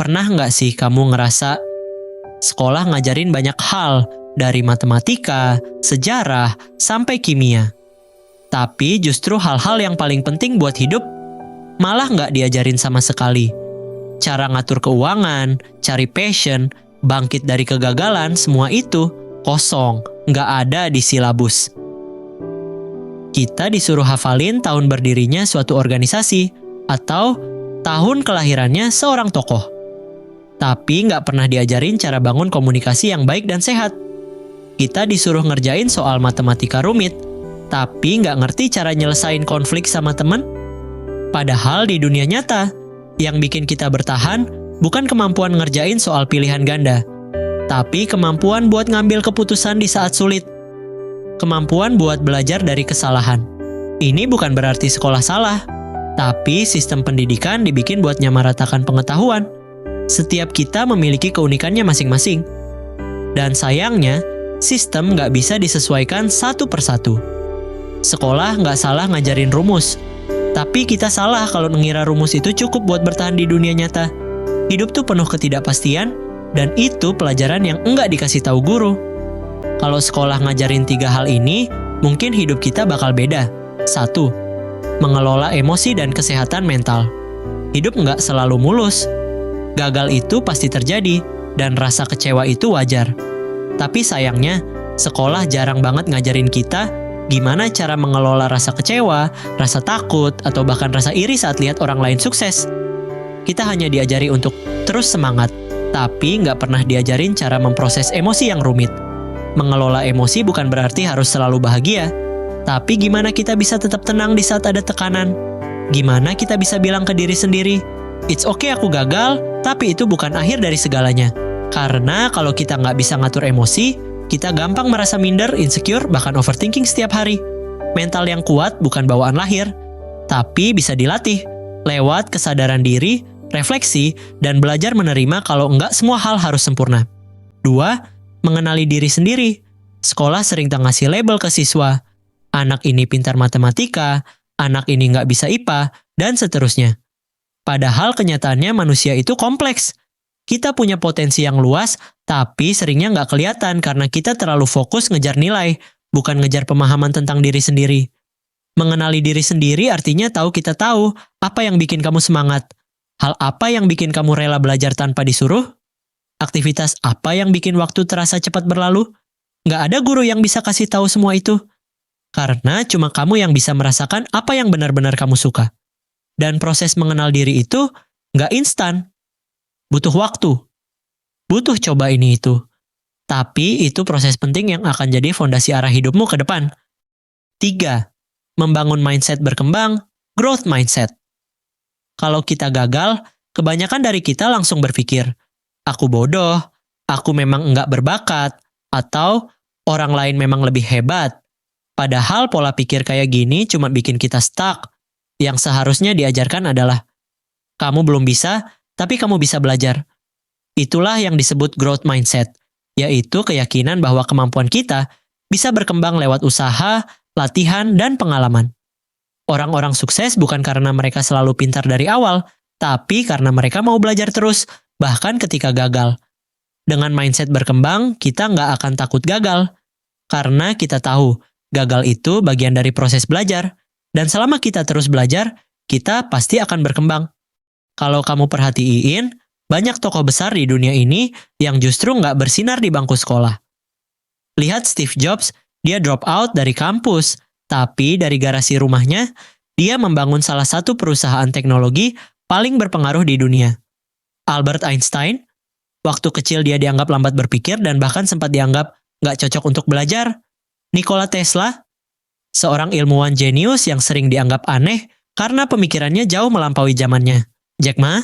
Pernah nggak sih kamu ngerasa sekolah ngajarin banyak hal dari matematika, sejarah, sampai kimia. Tapi justru hal-hal yang paling penting buat hidup malah nggak diajarin sama sekali. Cara ngatur keuangan, cari passion, bangkit dari kegagalan, semua itu kosong, nggak ada di silabus. Kita disuruh hafalin tahun berdirinya suatu organisasi atau tahun kelahirannya seorang tokoh. Tapi nggak pernah diajarin cara bangun komunikasi yang baik dan sehat. Kita disuruh ngerjain soal matematika rumit, tapi nggak ngerti cara nyelesain konflik sama temen. Padahal di dunia nyata, yang bikin kita bertahan bukan kemampuan ngerjain soal pilihan ganda, tapi kemampuan buat ngambil keputusan di saat sulit. Kemampuan buat belajar dari kesalahan. Ini bukan berarti sekolah salah, tapi sistem pendidikan dibikin buat nyamaratakan pengetahuan. Setiap kita memiliki keunikannya masing-masing. Dan sayangnya, sistem nggak bisa disesuaikan satu persatu. Sekolah nggak salah ngajarin rumus, tapi kita salah kalau mengira rumus itu cukup buat bertahan di dunia nyata. Hidup tuh penuh ketidakpastian, dan itu pelajaran yang nggak dikasih tahu guru. Kalau sekolah ngajarin 3 hal ini, mungkin hidup kita bakal beda. 1. Mengelola emosi dan kesehatan mental. Hidup nggak selalu mulus. Gagal itu pasti terjadi, dan rasa kecewa itu wajar. Tapi sayangnya, sekolah jarang banget ngajarin kita gimana cara mengelola rasa kecewa, rasa takut, atau bahkan rasa iri saat lihat orang lain sukses. Kita hanya diajari untuk terus semangat, tapi nggak pernah diajarin cara memproses emosi yang rumit. Mengelola emosi bukan berarti harus selalu bahagia, tapi gimana kita bisa tetap tenang di saat ada tekanan? Gimana kita bisa bilang ke diri sendiri, "It's okay aku gagal, tapi itu bukan akhir dari segalanya." Karena kalau kita nggak bisa ngatur emosi, kita gampang merasa minder, insecure, bahkan overthinking setiap hari. Mental yang kuat bukan bawaan lahir, tapi bisa dilatih lewat kesadaran diri, refleksi, dan belajar menerima kalau nggak semua hal harus sempurna. 2. Mengenali diri sendiri. Sekolah sering ngasih label ke siswa. Anak ini pintar matematika, anak ini nggak bisa IPA, dan seterusnya. Padahal kenyataannya manusia itu kompleks. Kita punya potensi yang luas, tapi seringnya nggak kelihatan karena kita terlalu fokus ngejar nilai, bukan ngejar pemahaman tentang diri sendiri. Mengenali diri sendiri artinya tahu kita tahu apa yang bikin kamu semangat. Hal apa yang bikin kamu rela belajar tanpa disuruh? Aktivitas apa yang bikin waktu terasa cepat berlalu? Nggak ada guru yang bisa kasih tahu semua itu. Karena cuma kamu yang bisa merasakan apa yang benar-benar kamu suka. Dan proses mengenal diri itu nggak instan. Butuh waktu. Butuh coba ini itu. Tapi itu proses penting yang akan jadi fondasi arah hidupmu ke depan. 3. Membangun mindset berkembang, growth mindset. Kalau kita gagal, kebanyakan dari kita langsung berpikir, aku bodoh, aku memang enggak berbakat, atau orang lain memang lebih hebat. Padahal pola pikir kayak gini cuma bikin kita stuck. Yang seharusnya diajarkan adalah, kamu belum bisa, tapi kamu bisa belajar. Itulah yang disebut growth mindset, yaitu keyakinan bahwa kemampuan kita bisa berkembang lewat usaha, latihan, dan pengalaman. Orang-orang sukses bukan karena mereka selalu pintar dari awal, tapi karena mereka mau belajar terus, bahkan ketika gagal. Dengan mindset berkembang, kita nggak akan takut gagal. Karena kita tahu, gagal itu bagian dari proses belajar. Dan selama kita terus belajar, kita pasti akan berkembang. Kalau kamu perhatiin, banyak tokoh besar di dunia ini yang justru nggak bersinar di bangku sekolah. Lihat Steve Jobs, dia drop out dari kampus, tapi dari garasi rumahnya, dia membangun salah satu perusahaan teknologi paling berpengaruh di dunia. Albert Einstein, waktu kecil dia dianggap lambat berpikir dan bahkan sempat dianggap nggak cocok untuk belajar. Nikola Tesla, seorang ilmuwan jenius yang sering dianggap aneh karena pemikirannya jauh melampaui zamannya. Jack Ma,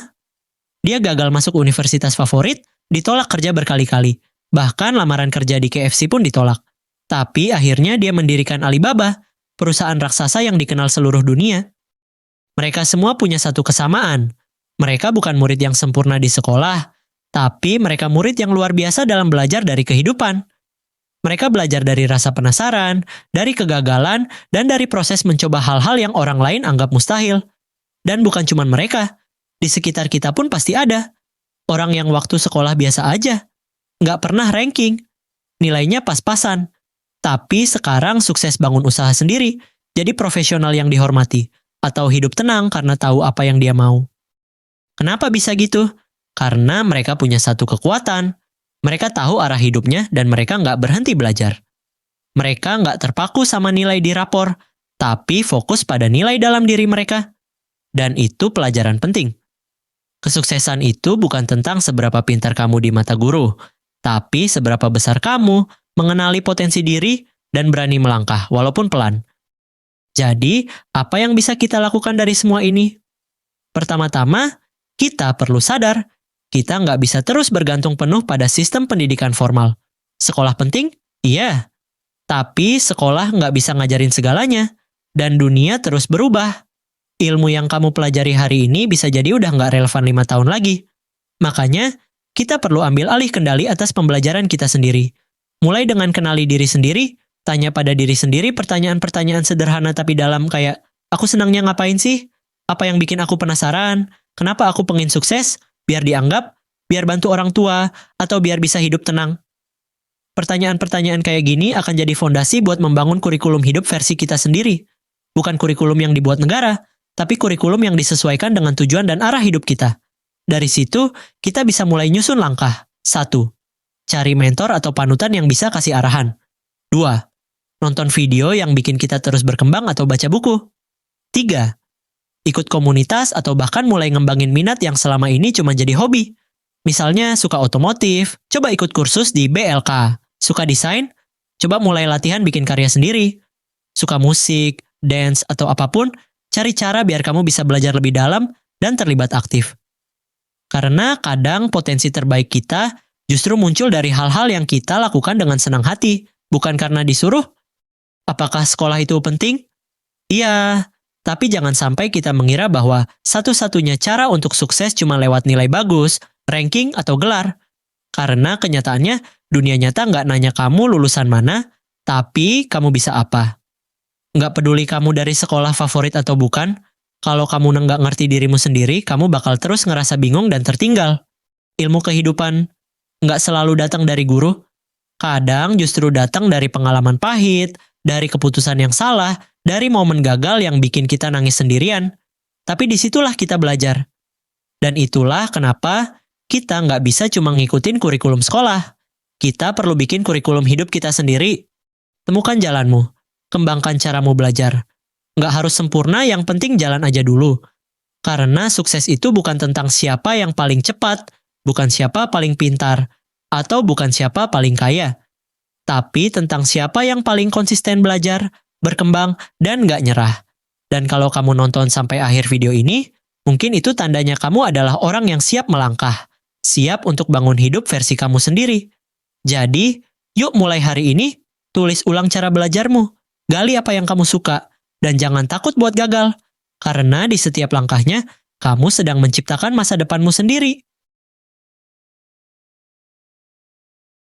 dia gagal masuk universitas favorit, ditolak kerja berkali-kali. Bahkan lamaran kerja di KFC pun ditolak. Tapi akhirnya dia mendirikan Alibaba, perusahaan raksasa yang dikenal seluruh dunia. Mereka semua punya satu kesamaan. Mereka bukan murid yang sempurna di sekolah, tapi mereka murid yang luar biasa dalam belajar dari kehidupan. Mereka belajar dari rasa penasaran, dari kegagalan, dan dari proses mencoba hal-hal yang orang lain anggap mustahil. Dan bukan cuma mereka, di sekitar kita pun pasti ada. Orang yang waktu sekolah biasa aja, nggak pernah ranking, nilainya pas-pasan. Tapi sekarang sukses bangun usaha sendiri, jadi profesional yang dihormati, atau hidup tenang karena tahu apa yang dia mau. Kenapa bisa gitu? Karena mereka punya satu kekuatan. Mereka tahu arah hidupnya dan mereka nggak berhenti belajar. Mereka nggak terpaku sama nilai di rapor, tapi fokus pada nilai dalam diri mereka. Dan itu pelajaran penting. Kesuksesan itu bukan tentang seberapa pintar kamu di mata guru, tapi seberapa besar kamu mengenali potensi diri dan berani melangkah walaupun pelan. Jadi, apa yang bisa kita lakukan dari semua ini? Pertama-tama, kita perlu sadar, kita nggak bisa terus bergantung penuh pada sistem pendidikan formal. Sekolah penting? Iya. Tapi sekolah nggak bisa ngajarin segalanya. Dan dunia terus berubah. Ilmu yang kamu pelajari hari ini bisa jadi udah nggak relevan 5 tahun lagi. Makanya, kita perlu ambil alih kendali atas pembelajaran kita sendiri. Mulai dengan kenali diri sendiri, tanya pada diri sendiri pertanyaan-pertanyaan sederhana tapi dalam kayak, aku senangnya ngapain sih? Apa yang bikin aku penasaran? Kenapa aku pengen sukses? Biar dianggap, biar bantu orang tua, atau biar bisa hidup tenang. Pertanyaan-pertanyaan kayak gini akan jadi fondasi buat membangun kurikulum hidup versi kita sendiri. Bukan kurikulum yang dibuat negara, tapi kurikulum yang disesuaikan dengan tujuan dan arah hidup kita. Dari situ, kita bisa mulai nyusun langkah. 1. Cari mentor atau panutan yang bisa kasih arahan. 2. Nonton video yang bikin kita terus berkembang atau baca buku. 3. Ikut komunitas atau bahkan mulai ngembangin minat yang selama ini cuma jadi hobi. Misalnya suka otomotif, coba ikut kursus di BLK. Suka desain, coba mulai latihan bikin karya sendiri. Suka musik, dance, atau apapun, cari cara biar kamu bisa belajar lebih dalam dan terlibat aktif. Karena kadang potensi terbaik kita justru muncul dari hal-hal yang kita lakukan dengan senang hati, bukan karena disuruh. Apakah sekolah itu penting? Iya. Tapi jangan sampai kita mengira bahwa satu-satunya cara untuk sukses cuma lewat nilai bagus, ranking, atau gelar. Karena kenyataannya, dunia nyata nggak nanya kamu lulusan mana, tapi kamu bisa apa. Nggak peduli kamu dari sekolah favorit atau bukan, kalau kamu nggak ngerti dirimu sendiri, kamu bakal terus ngerasa bingung dan tertinggal. Ilmu kehidupan nggak selalu datang dari guru, kadang justru datang dari pengalaman pahit, dari keputusan yang salah, dari momen gagal yang bikin kita nangis sendirian. Tapi disitulah kita belajar. Dan itulah kenapa kita nggak bisa cuma ngikutin kurikulum sekolah. Kita perlu bikin kurikulum hidup kita sendiri. Temukan jalanmu. Kembangkan caramu belajar. Nggak harus sempurna, yang penting jalan aja dulu. Karena sukses itu bukan tentang siapa yang paling cepat, bukan siapa paling pintar, atau bukan siapa paling kaya. Tapi tentang siapa yang paling konsisten belajar, berkembang, dan nggak nyerah. Dan kalau kamu nonton sampai akhir video ini, mungkin itu tandanya kamu adalah orang yang siap melangkah. Siap untuk bangun hidup versi kamu sendiri. Jadi, yuk mulai hari ini, tulis ulang cara belajarmu. Gali apa yang kamu suka. Dan jangan takut buat gagal. Karena di setiap langkahnya, kamu sedang menciptakan masa depanmu sendiri.